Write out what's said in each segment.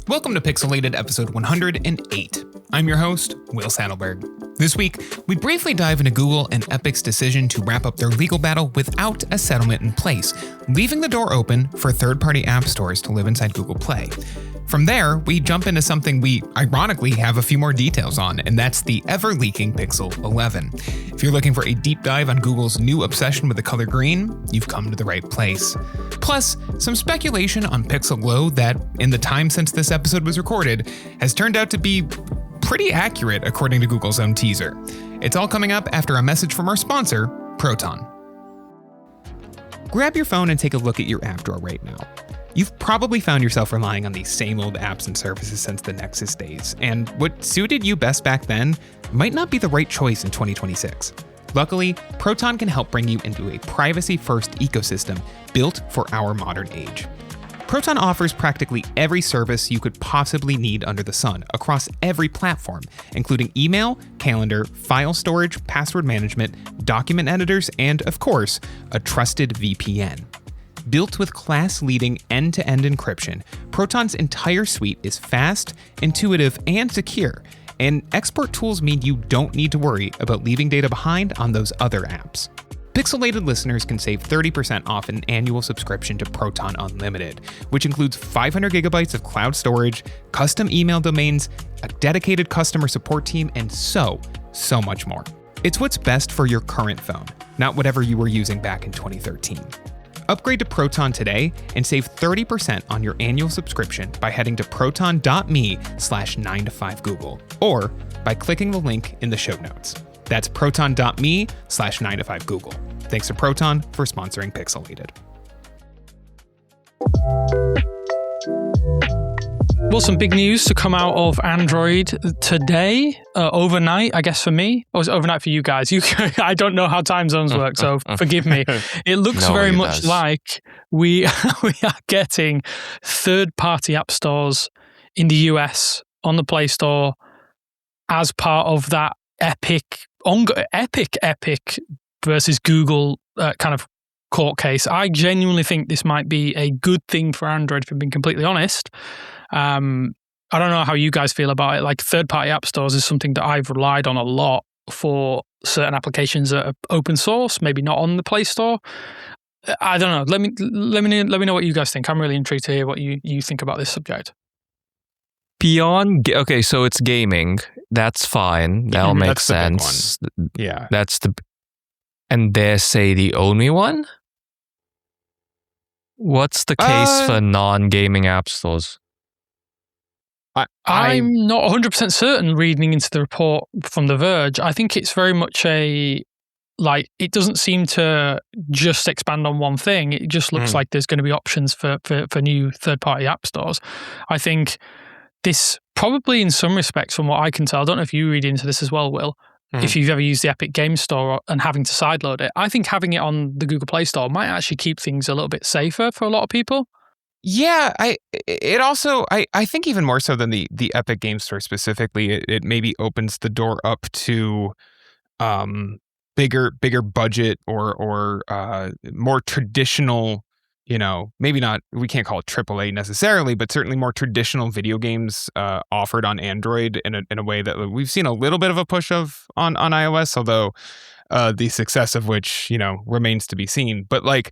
Welcome to Pixelated episode 108. I'm your host, Will Saddleberg. This week, we briefly dive into Google and Epic's decision to wrap up their legal battle without a settlement in place, leaving the door open for third-party app stores to live inside Google Play. From there, we jump into something we ironically have a few more details on, and that's the ever-leaking Pixel 11. If you're looking for a deep dive on Google's new obsession with the color green, you've come to the right place. Plus, some speculation on Pixel Glow that, in the time since this episode was recorded, has turned out to be pretty accurate according to Google's own teaser. It's all coming up after a message from our sponsor, Proton. Grab your phone and take a look at your app drawer right now. You've probably found yourself relying on these same old apps and services since the Nexus days, and what suited you best back then might not be the right choice in 2026. Luckily, Proton can help bring you into a privacy-first ecosystem built for our modern age. Proton offers practically every service you could possibly need under the sun across every platform, including email, calendar, file storage, password management, document editors, and, of course, a trusted VPN. Built with class-leading end-to-end encryption, Proton's entire suite is fast, intuitive, and secure, and export tools mean you don't need to worry about leaving data behind on those other apps. Pixelated listeners can save 30% off an annual subscription to Proton Unlimited, which includes 500 gigabytes of cloud storage, custom email domains, a dedicated customer support team, and so much more. It's what's best for your current phone, not whatever you were using back in 2013. Upgrade to Proton today and save 30% on your annual subscription by heading to proton.me/9to5google or by clicking the link in the show notes. That's proton.me/9to5google. Thanks to Proton for sponsoring Pixelated. Well, some big news to come out of Android today, overnight, I guess for me. Or was it overnight for you guys? I don't know how time zones work, so forgive me. It looks very much like we are getting third-party app stores in the US on the Play Store as part of that epic versus Google kind of court case. I genuinely think this might be a good thing for Android, if I'm being completely honest. I don't know how you guys feel about it. Like, third-party app stores is something that I've relied on a lot for certain applications that are open source, maybe not on the Play Store. I don't know. Let me know what you guys think. I'm really intrigued to hear what you think about this subject. Okay, so it's gaming. That's fine. That'll make sense. Yeah. And they say the only one? What's the case for non-gaming app stores? I'm not 100% certain reading into the report from The Verge. I think it's very much it doesn't seem to just expand on one thing. It just looks like there's going to be options for new third-party app stores. I think this probably, in some respects, from what I can tell, I don't know if you read into this as well, Will, if you've ever used the Epic Games Store and having to sideload it, I think having it on the Google Play Store might actually keep things a little bit safer for a lot of people. Yeah, I think even more so than the Epic Games Store specifically, it maybe opens the door up to bigger budget or more traditional, maybe not, we can't call it AAA necessarily, but certainly more traditional video games offered on Android in a way that we've seen a little bit of a push of on iOS, although the success of which, remains to be seen. But we've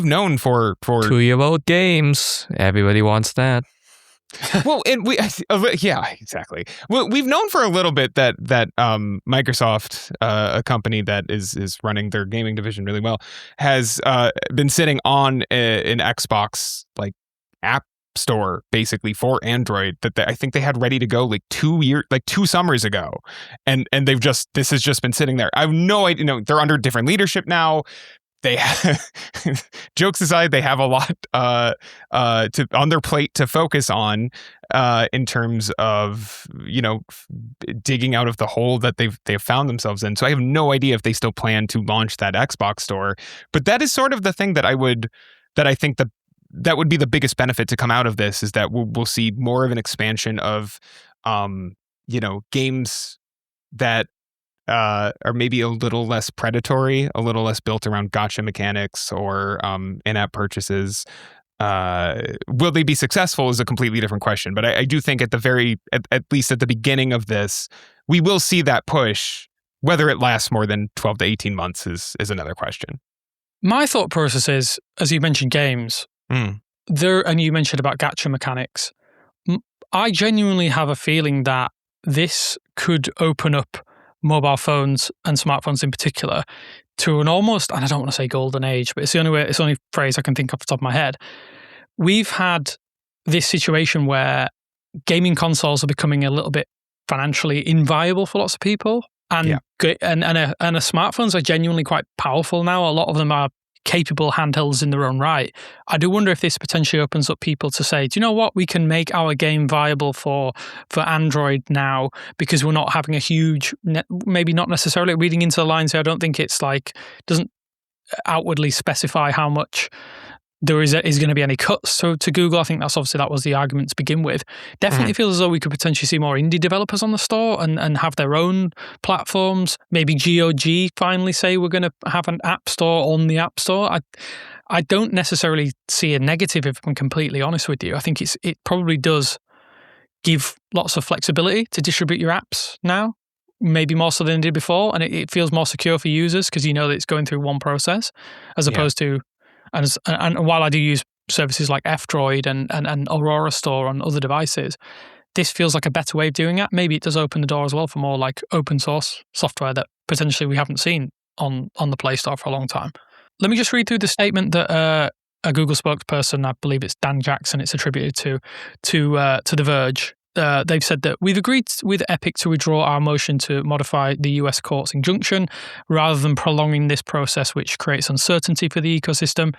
known for 2-year-old games. Everybody wants that. Well, and yeah, exactly. Well, we've known for a little bit that Microsoft, a company that is running their gaming division really well, has been sitting on an Xbox app store basically for Android that I think they had ready to go 2 summers ago, and this has just been sitting there. I have no idea. They're under different leadership now. They have, jokes aside, they have a lot on their plate to focus on in terms of digging out of the hole that they've found themselves in. So I have no idea if they still plan to launch that Xbox store. But that is sort of the thing that I think that would be the biggest benefit to come out of this, is that we'll see more of an expansion of games that are maybe a little less predatory, a little less built around gotcha mechanics or in-app purchases, Will they be successful is a completely different question. But I do think at least at the beginning of this, we will see that push. Whether it lasts more than 12 to 18 months is another question. My thought process is, as you mentioned, games. And you mentioned about gacha mechanics. I genuinely have a feeling that this could open up mobile phones and smartphones in particular to an almost, and I don't want to say golden age, but it's the only phrase I can think off the top of my head. We've had this situation where gaming consoles are becoming a little bit financially inviable for lots of people. And smartphones are genuinely quite powerful now. A lot of them are capable handhelds in their own right. I do wonder if this potentially opens up people to say, do you know what? We can make our game viable for Android now because we're not having a huge, maybe not necessarily reading into the lines here. I don't think it's doesn't outwardly specify how much there is going to be any cuts to Google. I think that was the argument to begin with. Definitely feels as though we could potentially see more indie developers on the store and have their own platforms. Maybe GOG finally say we're going to have an app store on the app store. I don't necessarily see a negative if I'm completely honest with you. I think it probably does give lots of flexibility to distribute your apps now, maybe more so than it did before, and it feels more secure for users because you know that it's going through one process as opposed to. And while I do use services like F-Droid and Aurora Store on other devices, this feels like a better way of doing it. Maybe it does open the door as well for more like open source software that potentially we haven't seen on the Play Store for a long time. Let me just read through the statement that a Google spokesperson, I believe it's Dan Jackson, it's attributed to The Verge. They've said that we've agreed with Epic to withdraw our motion to modify the US court's injunction rather than prolonging this process, which creates uncertainty for the ecosystem.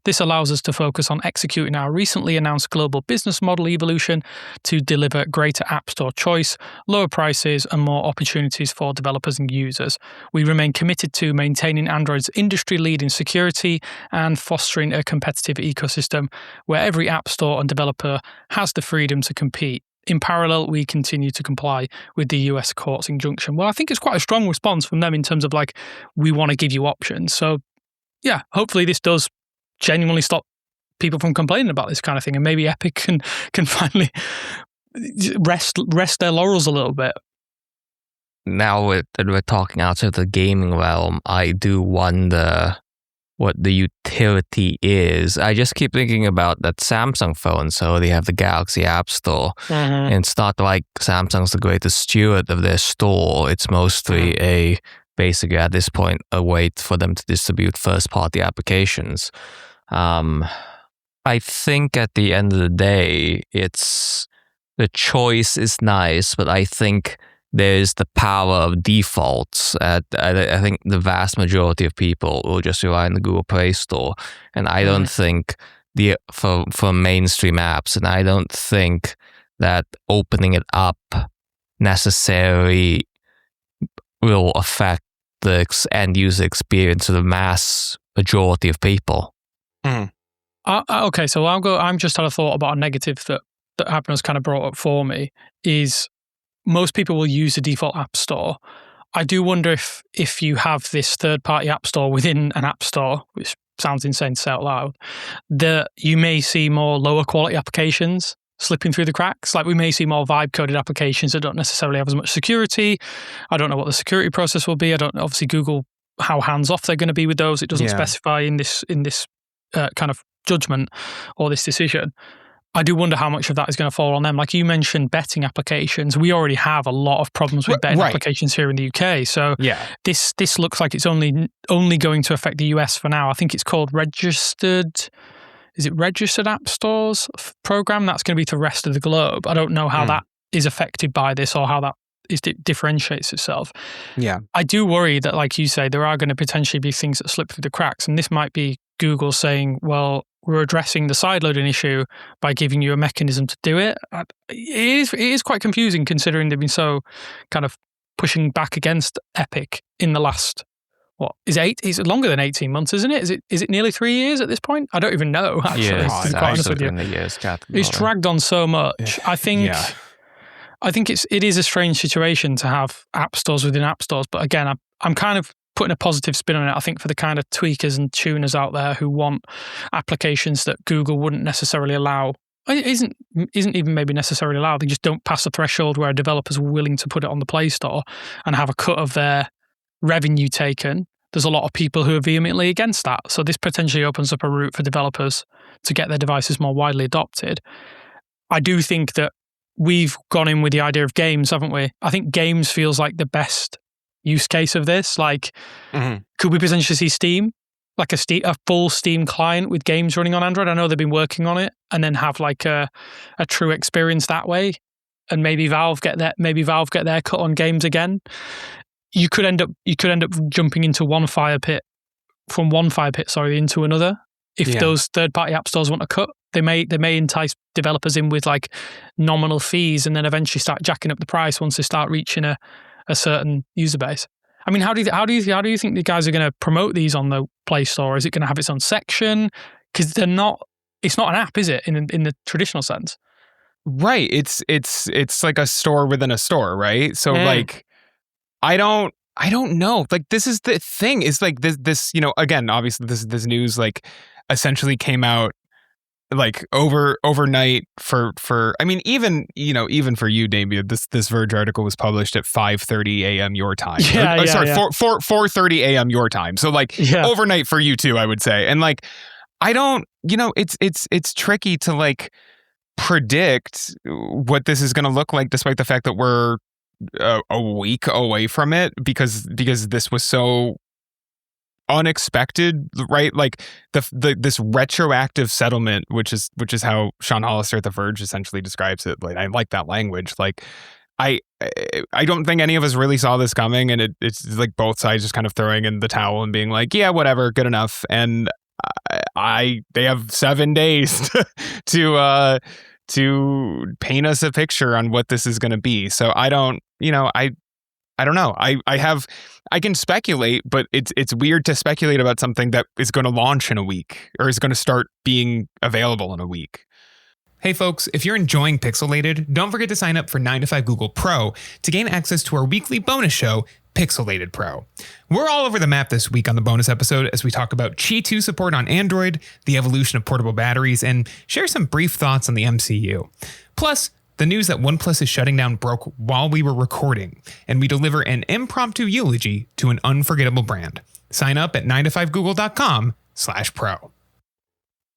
This allows us to focus on executing our recently announced global business model evolution to deliver greater App Store choice, lower prices, and more opportunities for developers and users. We remain committed to maintaining Android's industry-leading security and fostering a competitive ecosystem where every App Store and developer has the freedom to compete. In parallel, we continue to comply with the US court's injunction. Well, I think it's quite a strong response from them in terms of we want to give you options. So, yeah, hopefully this does genuinely stop people from complaining about this kind of thing, and maybe Epic can finally rest their laurels a little bit. Now that we're talking outside of the gaming realm, I do wonder what the utility is. I just keep thinking about that Samsung phone. So they have the Galaxy App Store. And it's not like Samsung's the greatest steward of their store. It's mostly basically at this point a way for them to distribute first-party applications. I think at the end of the day, the choice is nice, but I think there's the power of defaults. I think the vast majority of people will just rely on the Google Play Store, and I don't think for mainstream apps, and I don't think that opening it up necessarily will affect the end user experience of the mass majority of people. Okay, so I'm just had a thought about a negative that Abner's kind of brought up for me is most people will use the default app store. I do wonder if you have this third-party app store within an app store, which sounds insane to say out loud, that you may see more lower quality applications slipping through the cracks. We may see more vibe-coded applications that don't necessarily have as much security. I don't know what the security process will be. I don't obviously Google how hands-off they're going to be with those. It doesn't specify in this kind of judgment or this decision. I do wonder how much of that is going to fall on them. Like you mentioned, betting applications. We already have a lot of problems with betting applications here in the UK. So this looks like it's only going to affect the US for now. I think it's called Registered App Stores program. That's going to be to the rest of the globe. I don't know how that is affected by this or how that differentiates itself. Yeah. I do worry that, like you say, there are going to potentially be things that slip through the cracks. And this might be Google saying, well, we're addressing the sideloading issue by giving you a mechanism to do it. It is quite confusing considering they've been so kind of pushing back against Epic in the last, it's longer than 18 months, isn't it? Is it nearly 3 years at this point? I don't even know, actually. Yeah, to be quite honest with you. It's dragged on so much. I think it is a strange situation to have app stores within app stores. But again, I'm kind of putting a positive spin on it, I think for the kind of tweakers and tuners out there who want applications that Google wouldn't necessarily allow, it isn't even maybe necessarily allowed. They just don't pass the threshold where developers are willing to put it on the Play Store and have a cut of their revenue taken. There's a lot of people who are vehemently against that. So this potentially opens up a route for developers to get their devices more widely adopted. I do think that we've gone in with the idea of games, haven't we? I think games feels like the best use case of this. Like, could we potentially see Steam? Like a full Steam client with games running on Android? I know they've been working on it, and then have like a true experience that way. And maybe Valve get their cut on games again. You could end up jumping into one fire pit into another. If those third-party app stores want to cut, they may entice developers in with like nominal fees, and then eventually start jacking up the price once they start reaching a certain user base. I mean, how do you think the guys are going to promote these on the Play Store? Is it going to have its own section? Because it's not an app, is it, in the traditional sense? Right. It's like a store within a store, right? So like, I don't know. Like, this is the thing. Is like this, you know, again, obviously this news like essentially came out like overnight for I mean, even for you, Damien, this Verge article was published at 5:30 a.m. your time. 4:30 a.m. your time. So like overnight for you too, I would say. And like, I don't, you know, it's tricky to like predict what this is going to look like, despite the fact that we're a week away from it, because this was so unexpected, right? Like this retroactive settlement, which is how Sean Hollister at The Verge essentially describes it. Like, I like that language. Like, I don't think any of us really saw this coming, and it's like both sides just kind of throwing in the towel and being like, yeah, whatever, good enough. And they have 7 days to paint us a picture on what this is going to be. So I don't know. I can speculate, but it's weird to speculate about something that is going to launch in a week or is going to start being available in a week. Hey folks, if you're enjoying Pixelated, don't forget to sign up for 9 to 5 Google Pro to gain access to our weekly bonus show, Pixelated Pro. We're all over the map this week on the bonus episode as we talk about Qi 2 support on Android, the evolution of portable batteries, and share some brief thoughts on the MCU. Plus, the news that OnePlus is shutting down broke while we were recording, and we deliver an impromptu eulogy to an unforgettable brand. Sign up at 9to5google.com/pro.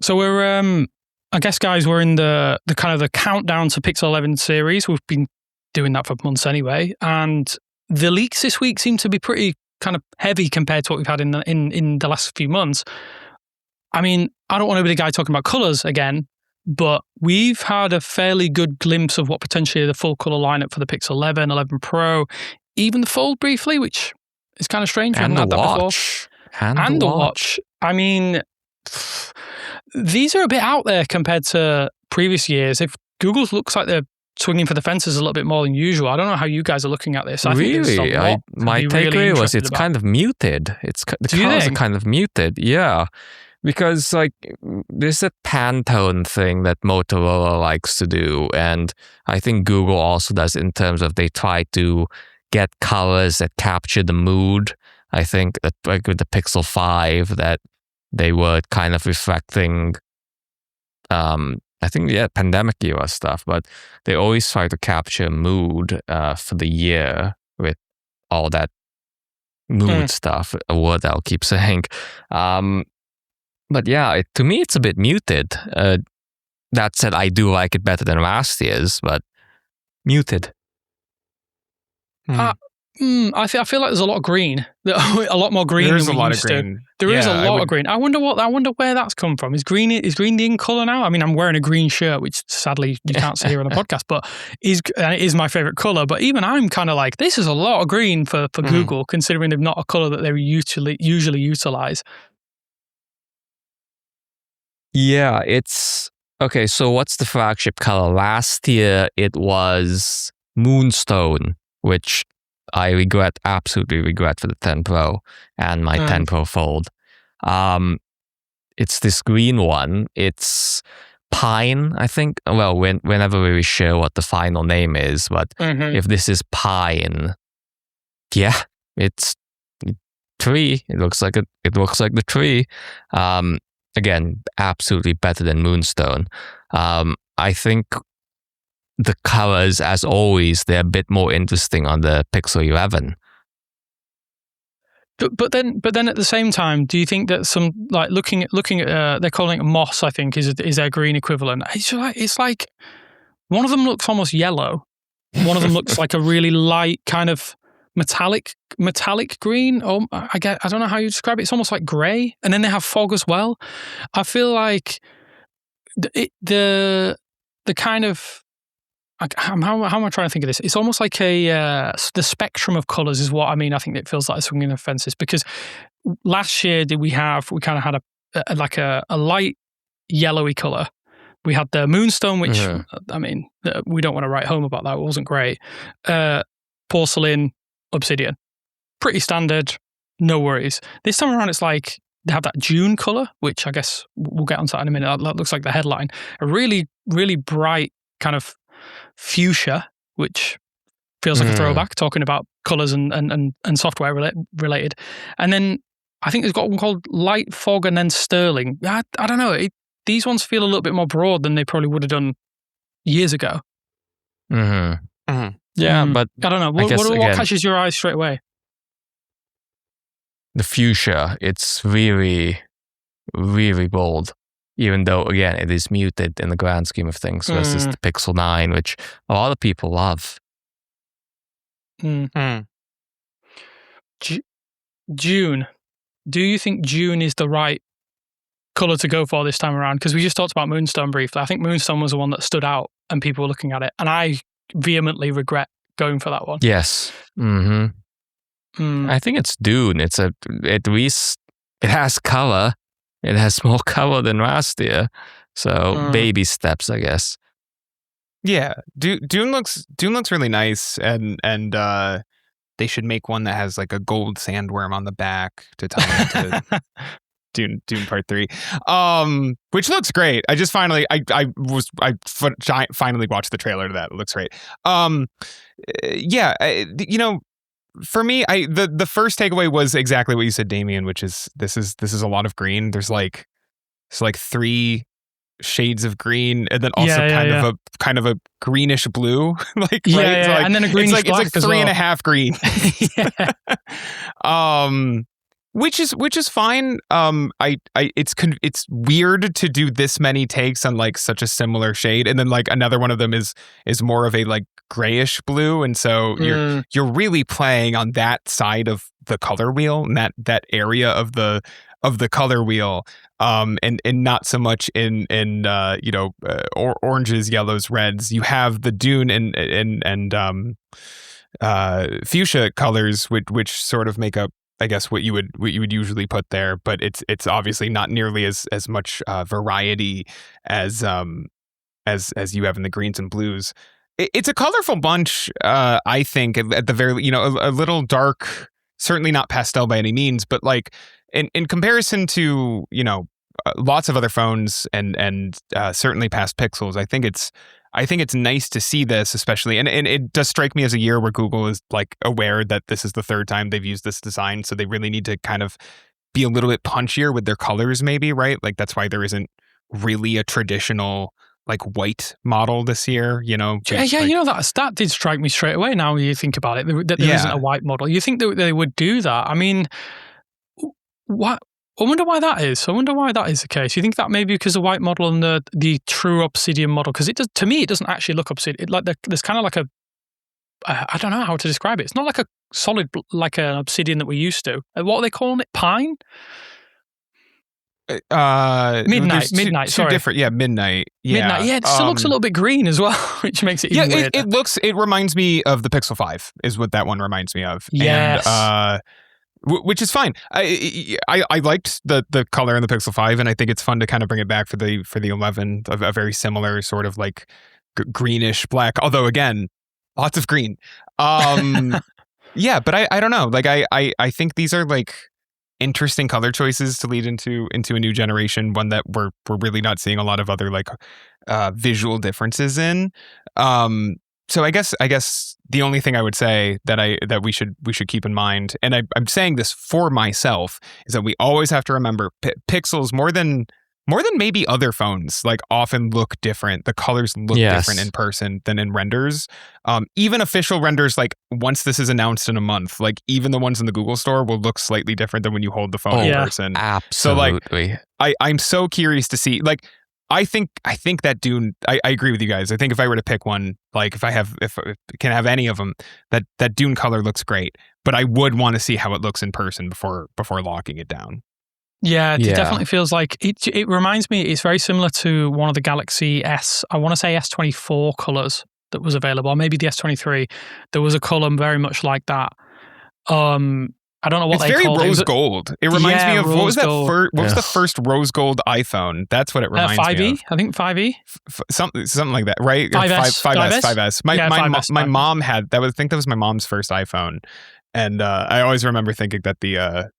So we're, I guess, guys, we're in the kind of the countdown to Pixel 11 series. We've been doing that for months anyway, and the leaks this week seem to be pretty kind of heavy compared to what we've had in the last few months. I mean, I don't want to be the guy talking about colors again, but we've had a fairly good glimpse of what potentially the full color lineup for the Pixel 11, 11 Pro, even the Fold briefly, which is kind of strange. We haven't had that before. And the watch. I mean, these are a bit out there compared to previous years. If Google looks like they're swinging for the fences a little bit more than usual, I don't know how you guys are looking at this. My takeaway was it's kind of muted. The colors are kind of muted. Yeah. Because like there's a Pantone thing that Motorola likes to do, and I think Google also does in terms of they try to get colors that capture the mood. I think that like with the Pixel 5 that they were kind of reflecting pandemic era stuff, but they always try to capture mood for the year with all that mood stuff, a word I'll keep saying. But yeah, to me, it's a bit muted. That said, I do like it better than last year's, but muted. I feel like there's a lot of green. A lot more green. There's a lot of green. There is a lot of green. I wonder where that's come from. Is green the in color now? I mean, I'm wearing a green shirt, which sadly you can't see here on the podcast, but it is my favorite color. But even I'm kind of like, this is a lot of green for Google, considering they're not a color that they usually utilize. Yeah, it's okay. So what's the flagship color? Last year it was Moonstone, which I absolutely regret for the 10 Pro and my 10 Pro Fold. It's this green one. It's Pine, I think. Well, whenever we share what the final name is, but if this is Pine, yeah, it's tree. It looks like the tree. Again, absolutely better than Moonstone. I think the colors, as always, they're a bit more interesting on the Pixel 11. But then at the same time, do you think that some like looking at they're calling it moss? I think is their green equivalent. It's like one of them looks almost yellow. One of them looks like a really light kind of metallic green. Oh, I don't know how you describe it. It's almost like grey. And then they have fog as well. I feel like the kind of how am I trying to think of this? It's almost like the spectrum of colours is what I mean. I think it feels like swinging the fences because last year we kind of had a light yellowy colour. We had the Moonstone, which I mean, we don't want to write home about that. It wasn't great. Porcelain, Obsidian, pretty standard. No worries. This time around, it's like they have that June colour, which I guess we'll get onto that in a minute. That looks like the headline. A really, really bright kind of fuchsia, which feels like a throwback, talking about colours and software related. And then I think there's got one called Light Fog and then Sterling. I don't know. These ones feel a little bit more broad than they probably would have done years ago. Yeah, but I don't know. What catches your eye straight away? The fuchsia, it's really, really bold. Even though, again, it is muted in the grand scheme of things versus the Pixel 9, which a lot of people love. June. Do you think June is the right colour to go for this time around? Because we just talked about Moonstone briefly. I think Moonstone was the one that stood out and people were looking at it. And I vehemently regret going for that one. Yes. I think it's Dune. It has colour. It has more color than last year, so baby steps, I guess. Yeah, Dune looks really nice, and they should make one that has like a gold sandworm on the back to tie into Dune Part 3, which looks great. I just finally finally watched the trailer to that. It looks great. For me, the first takeaway was exactly what you said, Damien, which is this is a lot of green. It's like 3 shades of green, and then also kind of a greenish blue, and then a greenish black. It's like 3.5 green. Which is fine. It's weird to do this many takes on like such a similar shade, and then like another one of them is more of a like grayish blue, and so you're really playing on that side of the color wheel, and that area of the color wheel, and not so much in oranges, yellows, reds. You have the Dune and fuchsia colors, which sort of make up, I guess, what you would usually put there, but it's obviously not nearly as much variety as you have in the greens and blues. It's a colorful bunch, I think, at the very, a little dark, certainly not pastel by any means, but like in comparison to, lots of other phones and certainly past Pixels, I think it's nice to see this, especially, and it does strike me as a year where Google is like aware that this is the third time they've used this design, so they really need to kind of be a little bit punchier with their colors, maybe, right? Like that's why there isn't really a traditional like white model this year, that did strike me straight away. Now you think about it, that there isn't a white model. You think that they would do that? I mean, what? I wonder why that is. I wonder why that is the case. You think that maybe because the white model and the true Obsidian model, because it does, to me, it doesn't actually look Obsidian. There's kind of like I don't know how to describe it. It's not like a solid, like an Obsidian that we're used to. What are they calling it? Pine? Midnight. Sorry, different. Yeah, midnight. Yeah, midnight. Yeah, it still looks a little bit green as well, which makes it even weirder. It reminds me of the Pixel 5, is what that one reminds me of. Yes. And, which is fine. I liked the color in the Pixel 5, and I think it's fun to kind of bring it back for the 11, a very similar sort of like greenish black. Although again, lots of green. Yeah, but I don't know. Like I think these are like interesting color choices to lead into a new generation, one that we're really not seeing a lot of other like visual differences in. So I guess the only thing I would say that we should keep in mind, and I'm saying this for myself, is that we always have to remember pixels more than maybe other phones like often look different. The colors look different in person than in renders. Even official renders, like once this is announced in a month, like even the ones in the Google store will look slightly different than when you hold the phone in person. Absolutely. So like I'm so curious to see, like, I think that Dune, I agree with you guys. I think if I were to pick one, like if I can have any of them, that Dune color looks great, but I would want to see how it looks in person before locking it down. Yeah, it definitely feels like it reminds me, it's very similar to one of the Galaxy I want to say S24 colors that was available, or maybe the S23. There was a color very much like that. I don't know what it's they called it. It's very rose gold. It reminds me of, what was that what was the first rose gold iPhone? That's what it reminds 5E? me of. I think 5E? Something like that, right? 5S. My mom had, I think that was my mom's first iPhone. And I always remember thinking that the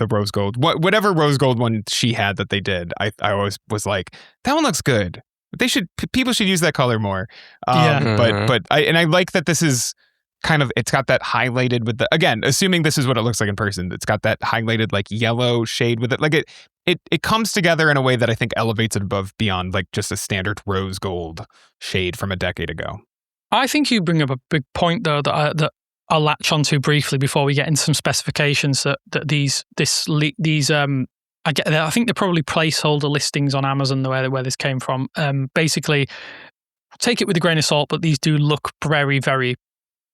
rose gold, whatever rose gold one she had that they did, I always was like, that one looks good. People should use that color more. But I like that this is kind of, it's got that highlighted with again, assuming this is what it looks like in person, it's got that highlighted like yellow shade with it. Like it comes together in a way that I think elevates it above beyond like just a standard rose gold shade from a decade ago. I think you bring up a big point though that I'll latch onto briefly before we get into some specifications that these I think they're probably placeholder listings on Amazon, where this came from. Basically, take it with a grain of salt, but these do look very, very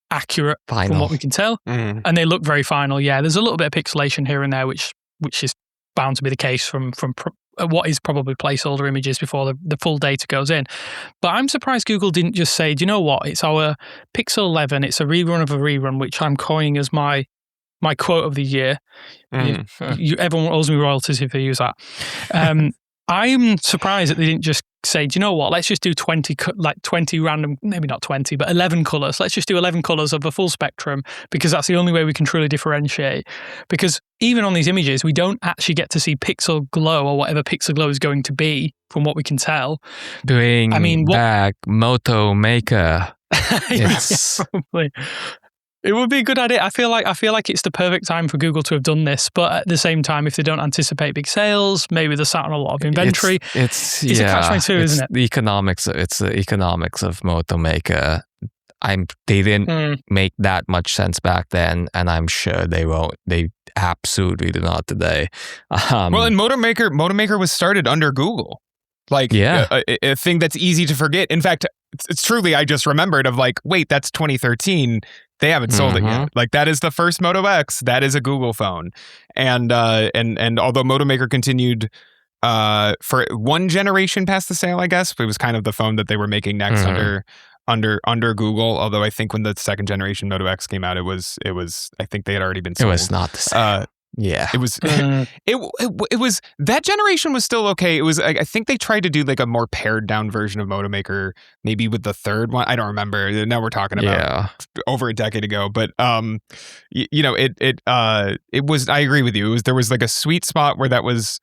accurate from what we can tell, and they look very final. Yeah, there's a little bit of pixelation here and there, which is bound to be the case from what is probably placeholder images before the full data goes in. But I'm surprised Google didn't just say, do you know what? It's our Pixel 11. It's a rerun of a rerun, which I'm coining as my quote of the year. Everyone owes me royalties if they use that. I'm surprised that they didn't just say, do you know what? Let's just do 20 random, maybe not 20, but 11 colors. Let's just do 11 colors of a full spectrum, because that's the only way we can truly differentiate. Because even on these images, we don't actually get to see pixel glow or whatever pixel glow is going to be from what we can tell. Back Moto Maker. Yes. Probably. It would be a good idea. I feel like it's the perfect time for Google to have done this, but at the same time, if they don't anticipate big sales, maybe they're sat on a lot of inventory. It's a catch-22, isn't it? It's the economics of Moto Maker. They didn't make that much sense back then, and I'm sure they won't. They absolutely do not today. Well, and Moto Maker was started under Google. Like, a thing that's easy to forget. In fact, it's truly, I just remembered of like, wait, that's 2013. They haven't sold it yet. Like, that is the first Moto X. That is a Google phone. And although Moto Maker continued for one generation past the sale, I guess, it was kind of the phone that they were making next under Google. Although I think when the second generation Moto X came out, it was I think they had already been sold. It was not the same. Yeah, it was. It was, that generation was still okay. It was. I think they tried to do like a more pared down version of Moto Maker, maybe with the third one. I don't remember. Now we're talking about over a decade ago. But it was. I agree with you. There was like a sweet spot where that was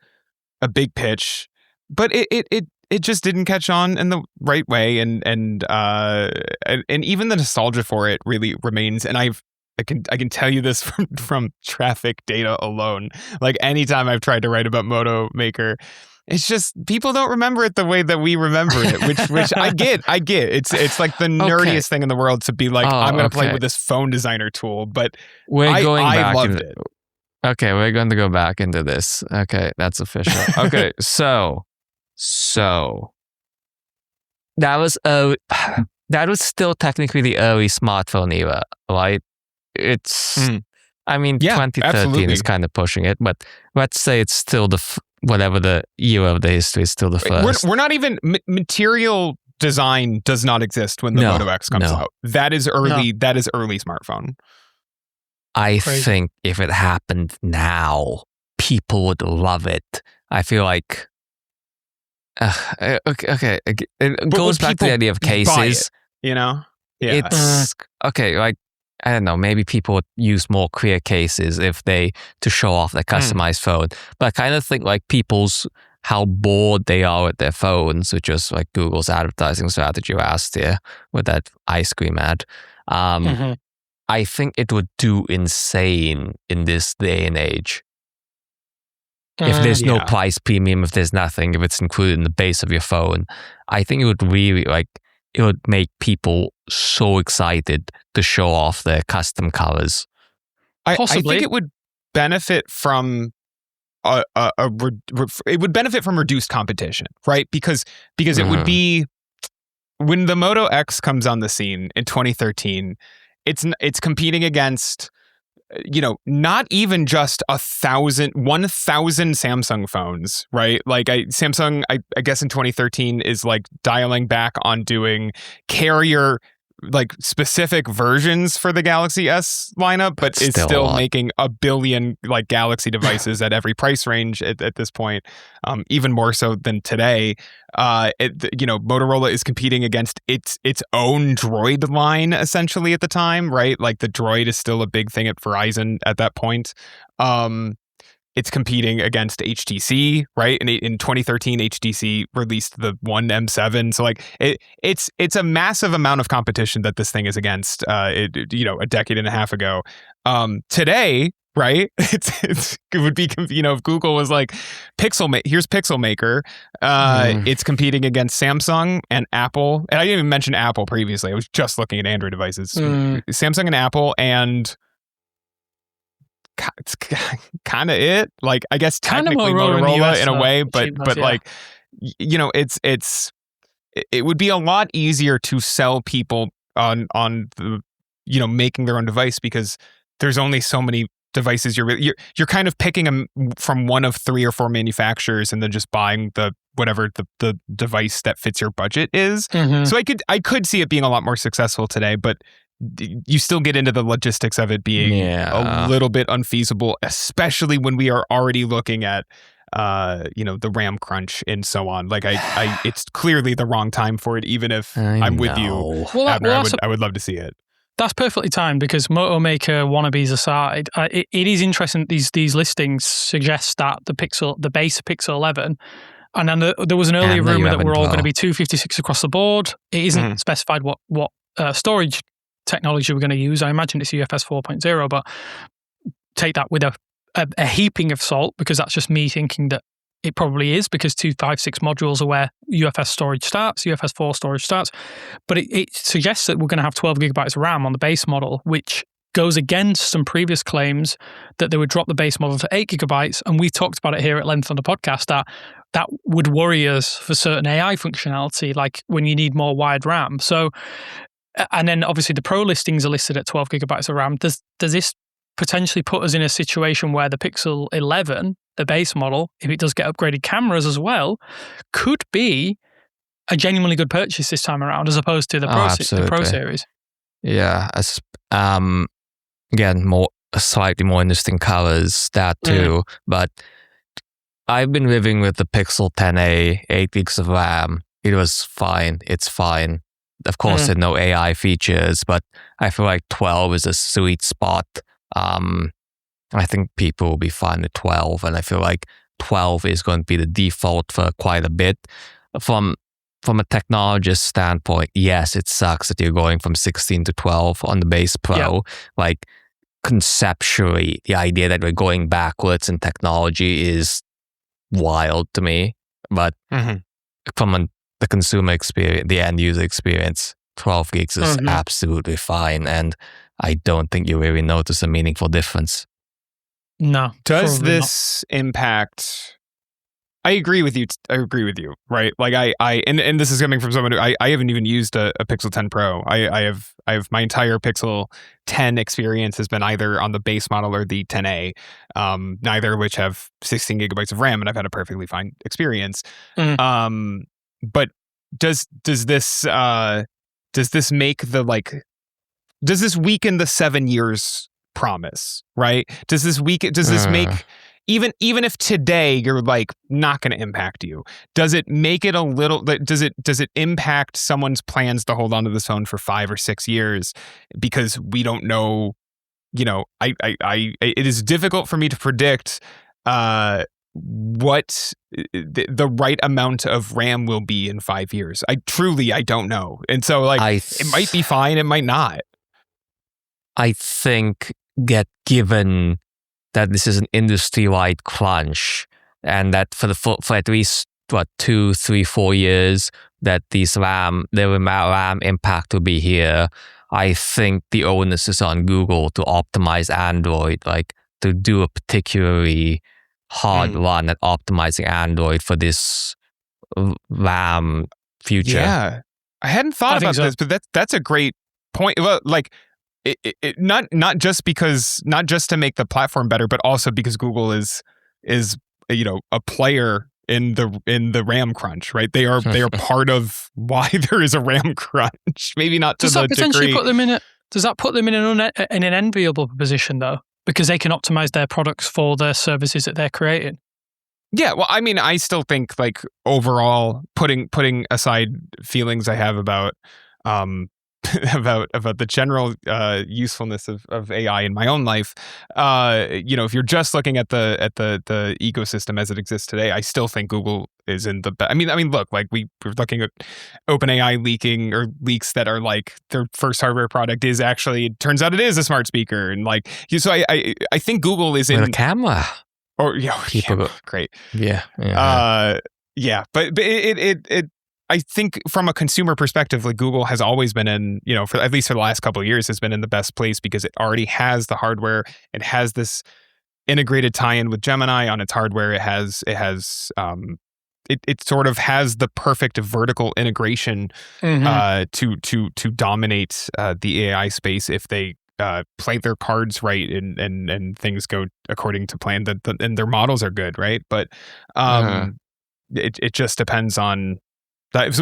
a big pitch, but it just didn't catch on in the right way, and even the nostalgia for it really remains. And I can tell you this from traffic data alone. Like, anytime I've tried to write about Moto Maker, it's just people don't remember it the way that we remember it, which I get. It's like the nerdiest thing in the world to be like, I'm going to play with this phone designer tool, but I loved it. Okay, we're going to go back into this. Okay, that's official. Okay, so that was still technically the early smartphone era, right? It's, 2013 absolutely. is kind of pushing it, but let's say it's still whatever the year of the history is still the first. We're not even, material design does not exist when the Moto X comes out. That is early. No. That is early smartphone. I think if it happened now, people would love it. I feel like, okay. It goes back to the idea of cases. Yeah. It's okay. Like, I don't know, maybe people would use more clear cases to show off their customized phone. But I kind of think like people's how bored they are with their phones, which is like Google's advertising strategy last year with that ice cream ad. I think it would do insane in this day and age. If there's no price premium, if there's nothing, if it's included in the base of your phone, I think it would really it would make people so excited to show off their custom colors. I think it would benefit from it would benefit from reduced competition, right? Because it would be, when the Moto X comes on the scene in 2013, it's competing against, not even just 1,000 Samsung phones, right? Like Samsung, I guess in 2013 is like dialing back on doing carrier like specific versions for the Galaxy S lineup, but is still making a billion like Galaxy devices at every price range at this point, even more so than today. Motorola is competing against its own Droid line essentially at the time, right? Like the Droid is still a big thing at Verizon at that point. It's competing against HTC, right? And in 2013, HTC released the One M7. So like it's a massive amount of competition that this thing is against. A decade and a half ago. Today, right? It would be, if Google was like here's Pixel Maker. It's competing against Samsung and Apple. And I didn't even mention Apple previously. I was just looking at Android devices. Samsung and Apple, and it's kind of it. Like, I guess technically Motorola in a way, but like, it would be a lot easier to sell people on the, making their own device, because there's only so many devices you're kind of picking them from one of 3 or 4 manufacturers and then just buying whatever the device that fits your budget is. So I could see it being a lot more successful today, but you still get into the logistics of it being a little bit unfeasible, especially when we are already looking at the RAM crunch and so on. Like it's clearly the wrong time for it, even if I'm with you, Abner. I would love to see it. That's perfectly timed, because Moto Maker wannabes aside, it is interesting that these listings suggest that the base Pixel 11, and then there was an earlier rumor that we're all going to be 256 across the board. It isn't specified what storage technology we're going to use. I imagine it's UFS 4.0, but take that with a heaping of salt, because that's just me thinking that it probably is, because 256 modules are where UFS storage starts, UFS 4 storage starts. But it suggests that we're going to have 12 gigabytes of RAM on the base model, which goes against some previous claims that they would drop the base model to 8 gigabytes. And we talked about it here at length on the podcast, that would worry us for certain AI functionality, like when you need more wide RAM. So, and then obviously the Pro listings are listed at 12 gigabytes of RAM. Does this potentially put us in a situation where the Pixel 11, the base model, if it does get upgraded cameras as well, could be a genuinely good purchase this time around, as opposed to the Pro series? Yeah, again, slightly more interesting colors, that too. But I've been living with the Pixel 10a, 8 gigs of RAM. It was fine. It's fine. Of course, there are no AI features, but I feel like 12 is a sweet spot. I think people will be fine with 12, and I feel like 12 is going to be the default for quite a bit. From a technologist standpoint, yes, it sucks that you're going from 16 to 12 on the base Pro. Yeah. Like, conceptually, the idea that we're going backwards in technology is wild to me. But from the consumer experience, the end user experience, 12 gigs is absolutely fine, and I don't think you really notice a meaningful difference. No. Does this impact? I agree with you. Right? Like and this is coming from someone who I haven't even used a Pixel 10 Pro. I have my entire Pixel 10 experience has been either on the base model or the 10A, neither of which have 16 gigabytes of RAM, and I've had a perfectly fine experience. But does this make does this weaken the 7 years promise, right? Does this make, even if today you're like not going to impact you, does it make it a little, does it impact someone's plans to hold on to this phone for 5 or 6 years? Because we don't know, it is difficult for me to predict what the right amount of RAM will be in 5 years. I don't know. And so it might be fine, it might not. I think that given that this is an industry-wide crunch and that for at least 2, 3, 4 years that the RAM impact will be here, I think the onus is on Google to optimize Android, to do a particularly hard run at optimizing Android for this RAM future. Yeah, I hadn't thought about this, but that's a great point. Well, not just to make the platform better, but also because Google is a player in the RAM crunch, right? They are part of why there is a RAM crunch. Maybe not to the degree. Does that put them in an enviable position though? Because they can optimize their products for the services that they're creating. Yeah, well, I mean, I still think overall, putting aside feelings I have about about the general usefulness of AI in my own life, if you're just looking at the ecosystem as it exists today, I still think Google is in the best. I mean, look, we were looking at OpenAI leaks that are their first hardware product is actually, it turns out it is a smart speaker, and so I think Google is in a camera. Or great. Yeah. But it I think from a consumer perspective, Google has always been in, for at least for the last couple of years, has been in the best place because it already has the hardware. It has this integrated tie-in with Gemini on its hardware. It sort of has the perfect vertical integration to dominate the AI space if they play their cards right and things go according to plan. And their models are good, right? But it just depends on. But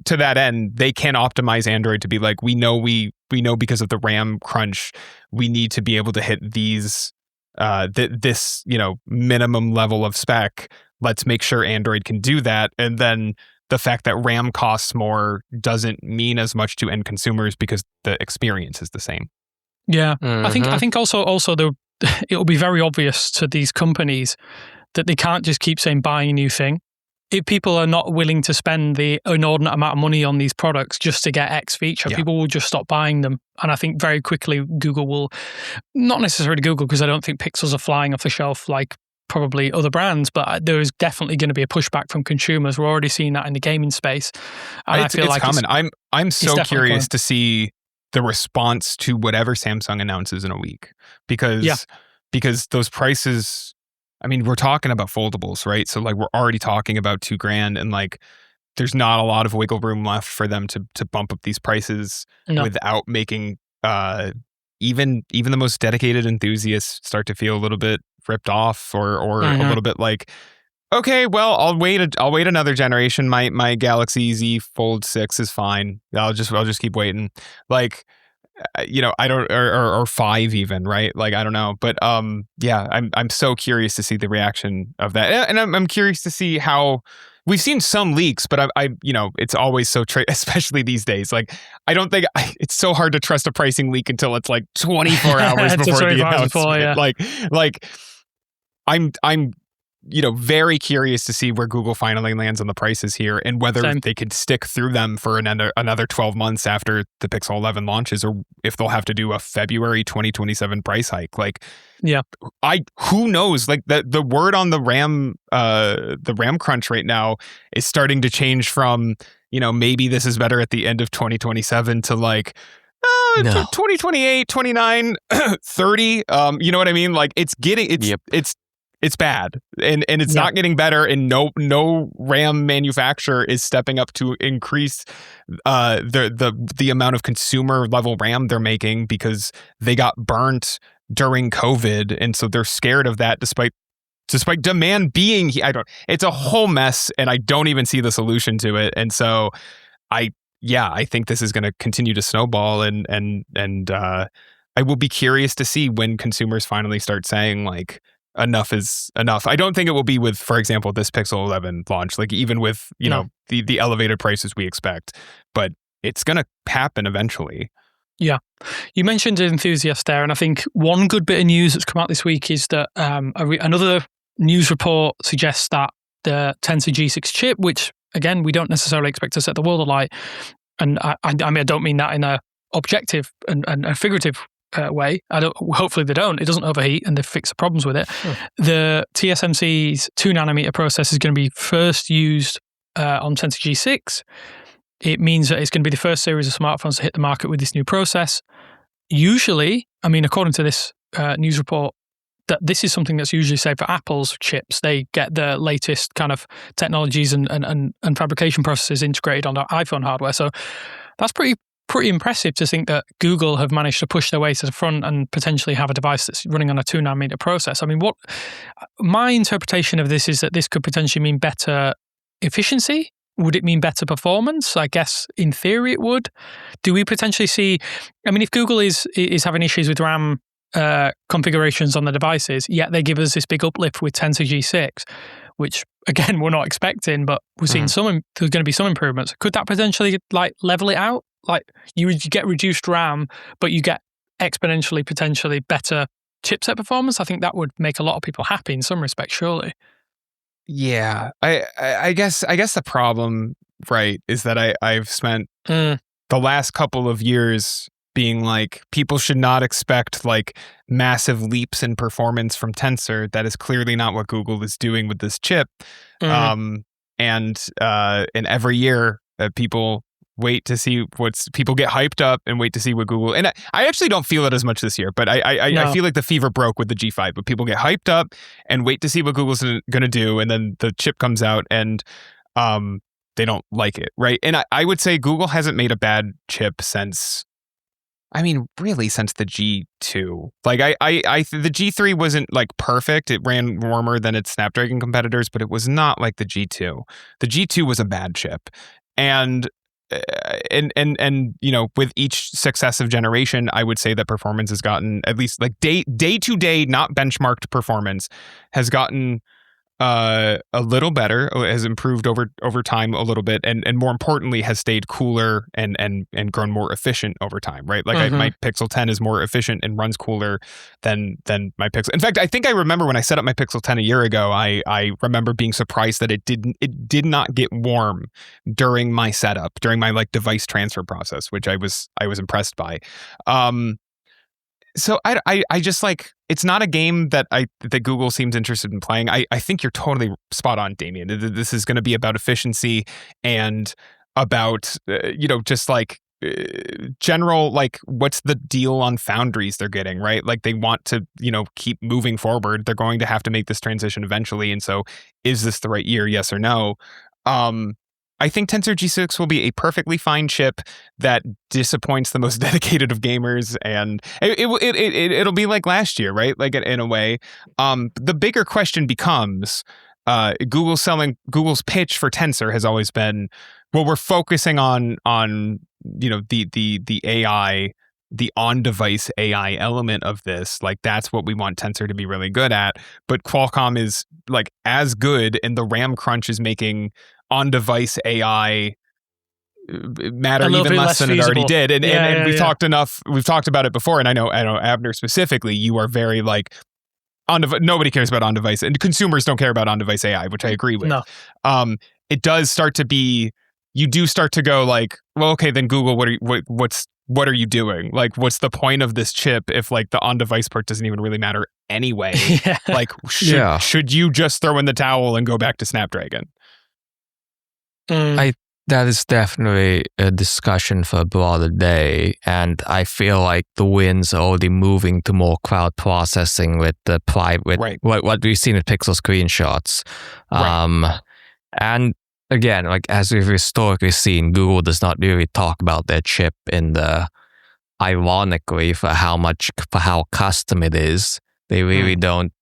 to that end, they can optimize Android to be we know because of the RAM crunch, we need to be able to hit these this minimum level of spec. Let's make sure Android can do that, and then the fact that RAM costs more doesn't mean as much to end consumers because the experience is the same. Yeah, I think also it will be very obvious to these companies that they can't just keep saying buying a new thing. If people are not willing to spend the inordinate amount of money on these products just to get X feature, people will just stop buying them. And I think very quickly Google will, not necessarily Google, because I don't think Pixels are flying off the shelf like probably other brands, but there is definitely going to be a pushback from consumers. We're already seeing that in the gaming space. And I feel like common. I'm so curious to see the response to whatever Samsung announces in a week, because those prices. I mean, we're talking about foldables, right? So we're already talking about $2,000, and there's not a lot of wiggle room left for them to bump up these prices without making even the most dedicated enthusiasts start to feel a little bit ripped off or a little bit okay, well, I'll wait another generation. My Galaxy Z Fold 6 is fine. I'll just keep waiting. I don't, or 5 even, right? I don't know, but I'm so curious to see the reaction of that, and I'm curious to see how. We've seen some leaks, but I it's always so especially these days. I don't think it's so hard to trust a pricing leak until it's 24 hours before the announcement. I'm very curious to see where Google finally lands on the prices here, and whether they could stick through them for another 12 months after the Pixel 11 launches, or if they'll have to do a February 2027 price hike. Who knows? The word on the RAM crunch right now is starting to change from, maybe this is better at the end of 2027 to 2028, 29, 30. You know what I mean? It's bad, and it's not getting better, and no RAM manufacturer is stepping up to increase the amount of consumer level RAM they're making, because they got burnt during COVID, and so they're scared of that despite demand being it's a whole mess, and I don't even see the solution to it. And so I think this is going to continue to snowball, and I will be curious to see when consumers finally start saying enough is enough. I don't think it will be with, for example, this Pixel 11 launch, even with, the elevated prices we expect, but it's going to happen eventually. Yeah. You mentioned enthusiast there, and I think one good bit of news that's come out this week is that another news report suggests that the Tensor G6 chip, which again we don't necessarily expect to set the world alight, and I mean I don't mean that in a objective and a figurative way. Hopefully they don't. It doesn't overheat, and they fix the problems with it. Sure. The TSMC's 2nm process is going to be first used on Tensor G6. It means that it's going to be the first series of smartphones to hit the market with this new process. Usually, I mean, according to this news report, that this is something that's usually, say, for Apple's chips. They get the latest kind of technologies and fabrication processes integrated on their iPhone hardware. So that's pretty impressive to think that Google have managed to push their way to the front and potentially have a device that's running on a 2nm process. I mean, what my interpretation of this is that this could potentially mean better efficiency. Would it mean better performance? I guess in theory it would. Do we potentially see, I mean, if Google is having issues with RAM configurations on the devices, yet they give us this big uplift with Tensor G6, which again, we're not expecting, but we're seeing there's going to be some improvements. Could that potentially like level it out? Like you get reduced RAM, but you get exponentially, potentially better chipset performance. I think that would make a lot of people happy in some respects, surely. Yeah, I guess the problem, right, is that I've spent the last couple of years being like, people should not expect like massive leaps in performance from Tensor. That is clearly not what Google is doing with this chip. And every year people wait to see people get hyped up and wait to see what Google, and I actually don't feel it as much this year, but I feel like the fever broke with the G5, but people get hyped up and wait to see what Google's going to do, and then the chip comes out and they don't like it, right? And I would say Google hasn't made a bad chip since, I mean, really since the G2. Like the G3 wasn't like perfect. It ran warmer than its Snapdragon competitors, but it was not like the G2. The G2 was a bad chip. And you know, with each successive generation, I would say that performance has gotten, at least like day to day, not benchmarked performance, has gotten a little better, has improved over time a little bit, and more importantly has stayed cooler and grown more efficient over time, right? Like my Pixel 10 is more efficient and runs cooler than my Pixel. In fact, I think I remember when I set up my Pixel 10 a year ago, I remember being surprised that it did not get warm during my setup, during my like device transfer process, which I was impressed by. So I just like, it's not a game that Google seems interested in playing. I think you're totally spot on, Damien. This is going to be about efficiency and about just like general, like what's the deal on foundries they're getting, right? Like they want to keep moving forward. They're going to have to make this transition eventually, and so is this the right year? Yes or no? I think Tensor G6 will be a perfectly fine chip that disappoints the most dedicated of gamers, and it'll be like last year, right? Like in a way. The bigger question becomes, Google's pitch for Tensor has always been, well, we're focusing on the AI, the on-device AI element of this. Like that's what we want Tensor to be really good at. But Qualcomm is like as good, and the RAM crunch is making on-device AI matter even less than feasible. It already did. And we've talked about it before, and I know Abner specifically, you are very like nobody cares about on-device, and consumers don't care about on-device AI, which I agree with. No. It does start to be, you do start to go like, well, okay, then Google, what are you doing? Like, what's the point of this chip if like the on-device part doesn't even really matter anyway? Yeah. Like, should you just throw in the towel and go back to Snapdragon? That is definitely a discussion for a broader day, and I feel like the winds are already moving to more cloud processing with the private, right. What we've seen with Pixel screenshots. Right. And again, like as we've historically seen, Google does not really talk about their chip ironically, for how custom it is. They really don't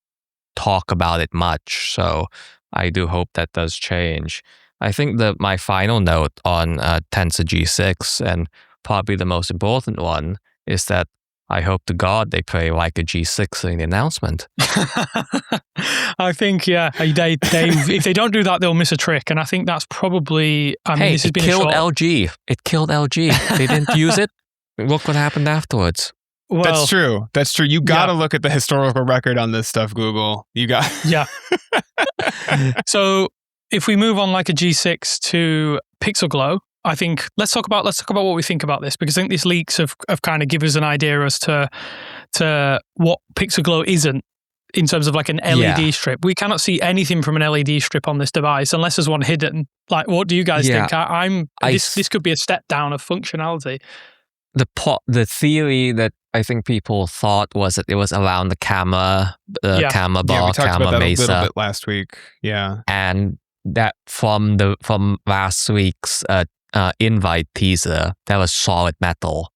talk about it much. So I do hope that does change. I think that my final note on Tensor G6, and probably the most important one, is that I hope to God they play like a G6 in the announcement. I think, if they don't do that, they'll miss a trick. And I think that's probably, this has been LG. It killed LG. They didn't use it. Look what happened afterwards. Well, That's true. That's true. You got to look at the historical record on this stuff, Google. You got. Yeah. So if we move on like a G6 to Pixel Glow, I think let's talk about what we think about this, because I think these leaks have kind of give us an idea as to what Pixel Glow isn't in terms of like an LED strip. We cannot see anything from an LED strip on this device unless there's one hidden. Like, what do you guys think? This could be a step down of functionality. The theory that I think people thought was that it was around the camera, camera bar, we talked camera about that mesa, a little bit last week. Yeah, and that from last week's invite teaser, that was solid metal.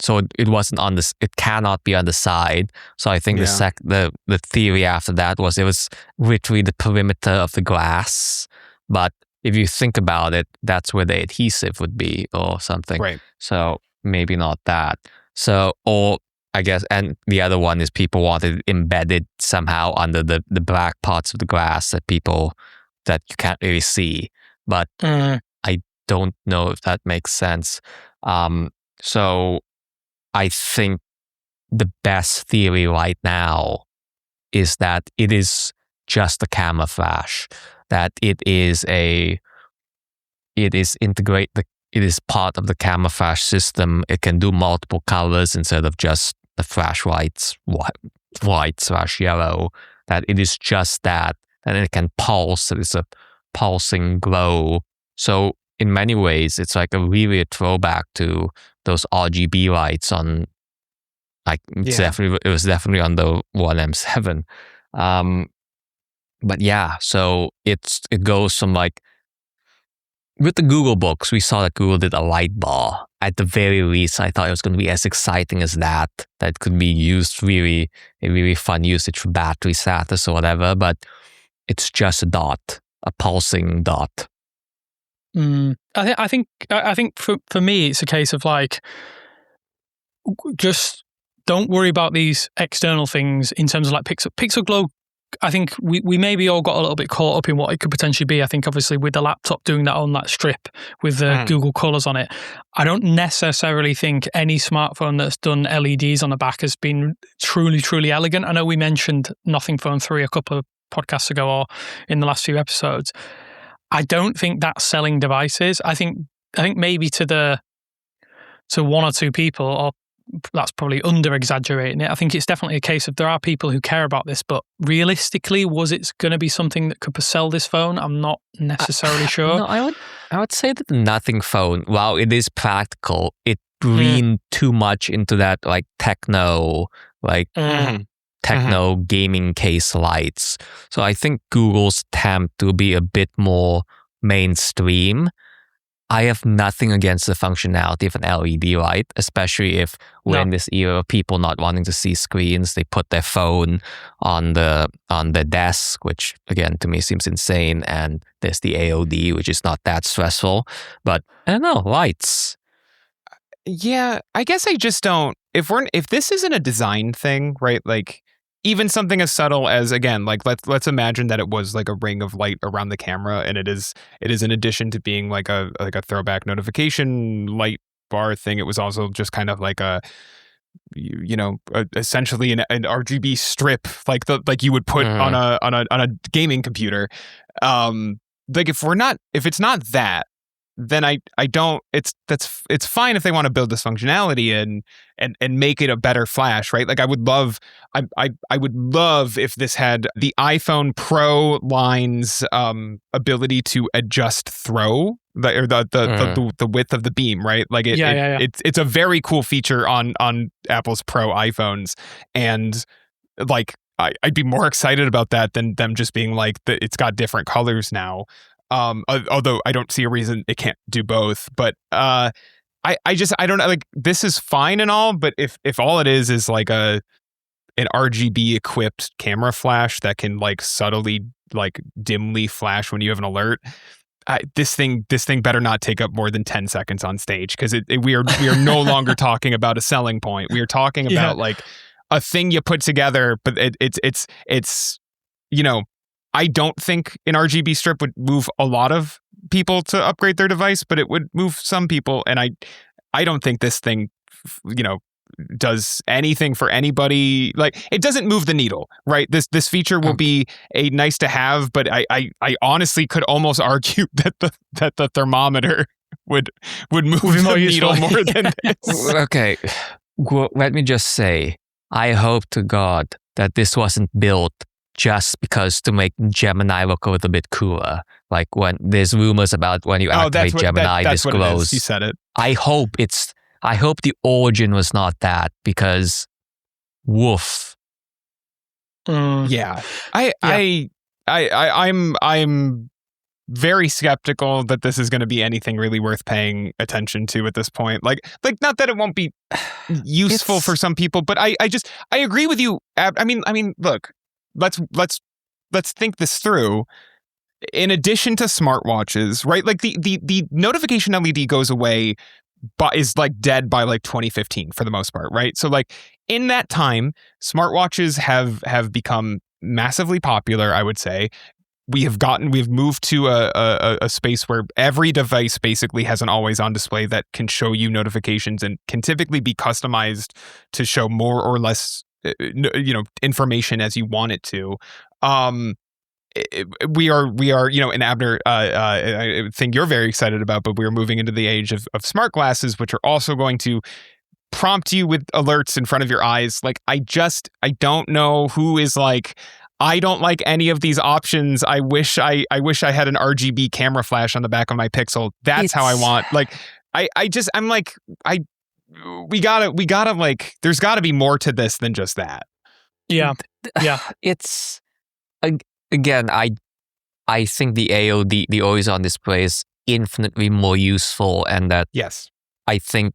So it wasn't on this. It cannot be on the side. So I think the theory after that was it was literally the perimeter of the glass. But if you think about it, that's where the adhesive would be or something. Right. So maybe not that. So, or I guess, and the other one is people wanted it embedded somehow under the black parts of the glass that you can't really see. But I don't know if that makes sense. So I think the best theory right now is that it is just a camera flash, that it is part of the camera flash system. It can do multiple colors instead of just the flash white/yellow, that it is just that, and it can pulse. It's a pulsing glow. So in many ways, it's like really a throwback to those RGB lights on, like it was definitely on the 1M7. But yeah, so it goes from like, with the Google books, we saw that Google did a light bar. At the very least, I thought it was going to be as exciting as that could be used a really fun usage for battery status or whatever, but it's just a dot, a pulsing dot. I think for me, it's a case of like, just don't worry about these external things in terms of like Pixel Glow. I think we maybe all got a little bit caught up in what it could potentially be. I think obviously with the laptop doing that on that strip with the Google colors on it, I don't necessarily think any smartphone that's done LEDs on the back has been truly, truly elegant. I know we mentioned Nothing Phone 3 a couple of podcasts ago or in the last few episodes. I don't think that's selling devices. I think maybe to one or two people, or that's probably under exaggerating it. I think it's definitely a case of there are people who care about this, but realistically, was it going to be something that could sell this phone? I'm not necessarily sure. No, I would say that the Nothing Phone, while it is practical, it leaned too much into that like techno gaming case lights. So I think Google's attempt to be a bit more mainstream. I have nothing against the functionality of an LED light, especially if we're in this era of people not wanting to see screens, they put their phone on the desk, which again to me seems insane. And there's the AOD, which is not that stressful. But I don't know, lights. Yeah, I guess I just don't. If this isn't a design thing, right? Like even something as subtle as, again, like let's imagine that it was like a ring of light around the camera, and it is in addition to being like a throwback notification light bar thing, it was also just kind of like essentially an RGB strip like you would put on a gaming computer. Like if it's not that, then I don't. It's fine if they want to build this functionality and make it a better flash, right? Like I would love if this had the iPhone Pro line's ability to adjust throw the width of the beam, right? Like it's a very cool feature on Apple's Pro iPhones, and like I'd be more excited about that than them just being like it's got different colors now. Although I don't see a reason it can't do both, but I don't know, like this is fine and all, but if all it is like an RGB equipped camera flash that can like subtly like dimly flash when you have an alert, this thing better not take up more than 10 seconds on stage, because we are no longer talking about a selling point. We are talking about like a thing you put together, but it's I don't think an RGB strip would move a lot of people to upgrade their device, but it would move some people. And I don't think this thing, does anything for anybody. Like, it doesn't move the needle, right? This feature will be a nice to have, but I honestly could almost argue that the thermometer would move the needle more than this. Okay, well, let me just say, I hope to God that this wasn't built just because to make Gemini look a little bit cooler. Like when there's rumors about when you activate Gemini, that's this glows. You said it. I hope the origin was not that, because woof. Yeah. I'm very skeptical that this is going to be anything really worth paying attention to at this point. Like not that it won't be useful for some people, but I agree with you. I mean, look, let's think this through. In addition to smartwatches, right? Like the notification LED goes away, but is like dead by like 2015 for the most part, right? So like in that time, smartwatches have become massively popular, I would say. We've moved to a space where every device basically has an always on display that can show you notifications and can typically be customized to show more or less information as you want it to. We are, and Abner, I think you're very excited about, but we are moving into the age of smart glasses, which are also going to prompt you with alerts in front of your eyes. Like, I don't know who is like, I don't like any of these options. I wish I had an RGB camera flash on the back of my Pixel. That's how I want. Like, we gotta like, there's gotta be more to this than just that. Yeah. Yeah. It's, again, I think the AOD, the always on display, is infinitely more useful, and that, yes, I think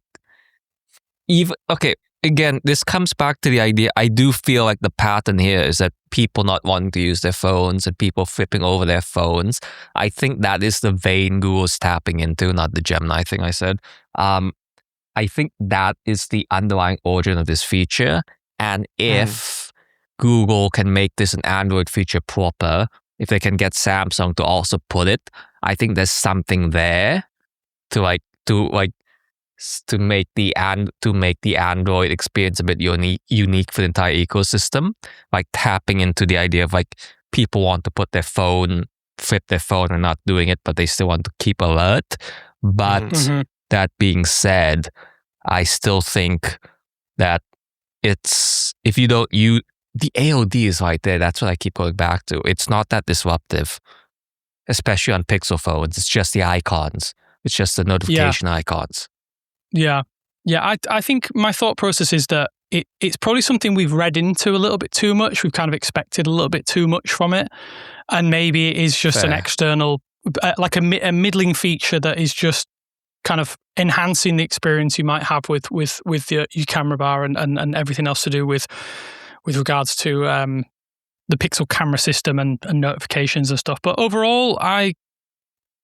again, this comes back to the idea. I do feel like the pattern here is that people not wanting to use their phones and people flipping over their phones. I think that is the vein Google's tapping into, not the Gemini thing I said. I think that is the underlying origin of this feature. And if Google can make this an Android feature proper, if they can get Samsung to also put it, I think there's something there to make the Android experience a bit unique for the entire ecosystem. Like tapping into the idea of like people want to flip their phone and not doing it, but they still want to keep alert. But that being said, I still think that if you don't use the AOD is right there. That's what I keep going back to. It's not that disruptive, especially on Pixel phones. It's just the icons. It's just the notification icons. Yeah. Yeah. I think my thought process is that it's probably something we've read into a little bit too much. We've kind of expected a little bit too much from it. And maybe it is just an external, like a middling feature that is just kind of enhancing the experience you might have with your camera bar and everything else to do with regards to the Pixel camera system and notifications and stuff. But overall, I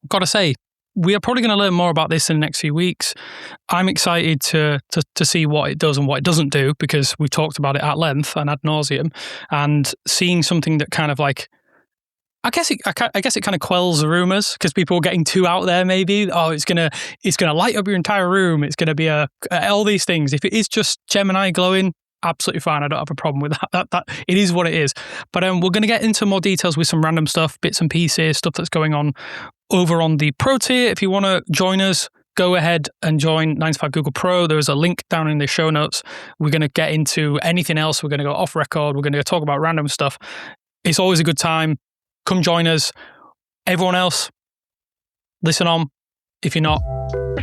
got to say, we are probably going to learn more about this in the next few weeks. I'm excited to see what it does and what it doesn't do, because we've talked about it at length and ad nauseum, and seeing something that kind of like, I guess it kind of quells the rumors, because people are getting too out there. Maybe, it's gonna light up your entire room. It's gonna be all these things. If it is just Gemini glowing, absolutely fine. I don't have a problem with that. That it is what it is. But we're going to get into more details with some random stuff, bits and pieces, stuff that's going on over on the Pro tier. If you want to join us, go ahead and join 9to5 Google Pro. There's a link down in the show notes. We're going to get into anything else. We're going to go off record. We're going to talk about random stuff. It's always a good time. Come join us. Everyone else, listen on. If you're not,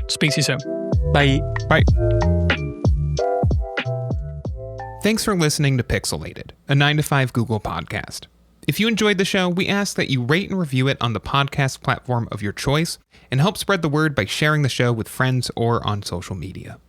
speak to you soon. Bye. Bye. Thanks for listening to Pixelated, a 9to5 Google podcast. If you enjoyed the show, we ask that you rate and review it on the podcast platform of your choice, and help spread the word by sharing the show with friends or on social media.